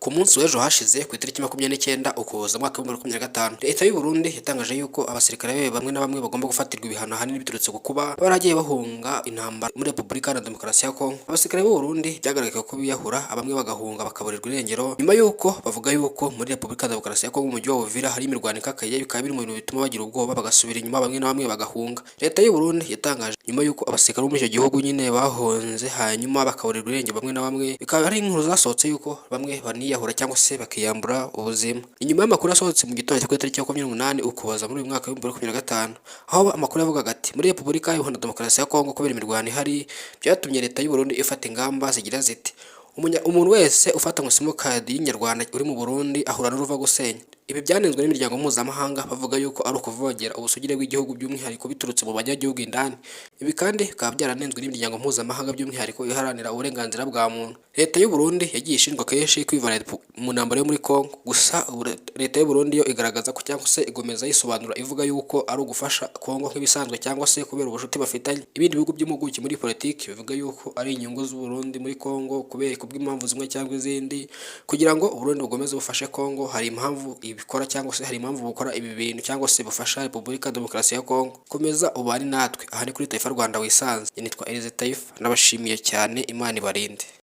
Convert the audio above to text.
Ku munsi w'ejo hashize ku itariki 29 Ukuboza mwaka wa 2025 leta y'u Burundi yatangaje yuko abasirikare be bamwe na bamwe bagomba gufatirwa ibihano hanini biturutse ku kuba baragiye bahunga intambara muri Repubulika Iharanira Demokarasi ya Kongo. Abasirikare b'u Burundi byagaragaye ko biyahura, abamwe bagahunga bakaburirwa irengero nyuma yuko bavuga yuko muri Repubulika Iharanira Demokarasi ya Kongo mu mujyi wa Uvira hari imirwano ikakaye, bikaba biri mu bintu bituma bagira ubwoba bagasubira inyuma, bamwe na bamwe bagahunga. Leta y'u Burundi yatangaje nyuma yuko abasirikare bo muri icyo gihugu nyine bahunze hanyuma bakaburirwa irengero bamwe na bamwe, bikaba ari inkuru zasohotse yuko bamwe baniyahura cyangwa se bakiyambura ubuzima. Inyuma y'amakuru yasohotse mu gitondo cyo ku itariki ya 28 Ukuboza muri uyu mwaka wa 2025, aho amakuru yavugaga ati muri Repubulika Iharanira Demokarasi ya Kongo kubera imirwano ihari byatumye leta y'u Burundi ifata ingamba zigira ziti umuntu wese ufatanywe simukadi y'inyarwanda uri mu Burundi ahura n'uruva gusenya. Ibi byanenzwe n'imiryango mpuzamahanga bavuga yuko ari ukuvogera ubusugire bw'igihugu by'umwihariko biturutse mu banyagihugu indani. Ibi kandi bikaba byaranenzwe n'imiryango mpuzamahanga by'umwihariko iharanira uburenganzira bwa muntu. Leta y'u Burundi yagiye ishinjwa kenshi kwivana mu ntambara yo muri Kongo, gusa leta y'u Burundi yo igaragaza ko cyangwa se igomeza yisobanura ivuga yuko ari ugufasha Kongo nk'ibisanzwe cyangwa se kubera ubushuti bafitanye. Ibindi bihugu by'impuguke muri politiki bivuga yuko ari inyungu z'u Burundi muri Kongo kubera kubw'impamvu zimwe cyangwa izindi, kugira ngo u Burundi bukomeze bufashe Kongo. Hari impamvu bikora cyangwa se hari impamvu bukora ibi bintu cyangwa se bufasha Repubulika Demokarasi ya Kongo. Komeza ubari natwe aha ni kuri Taifa Rwanda wisanze. Nitwa Elize Taifa, nabashimiye cyane, Imana ibarinde.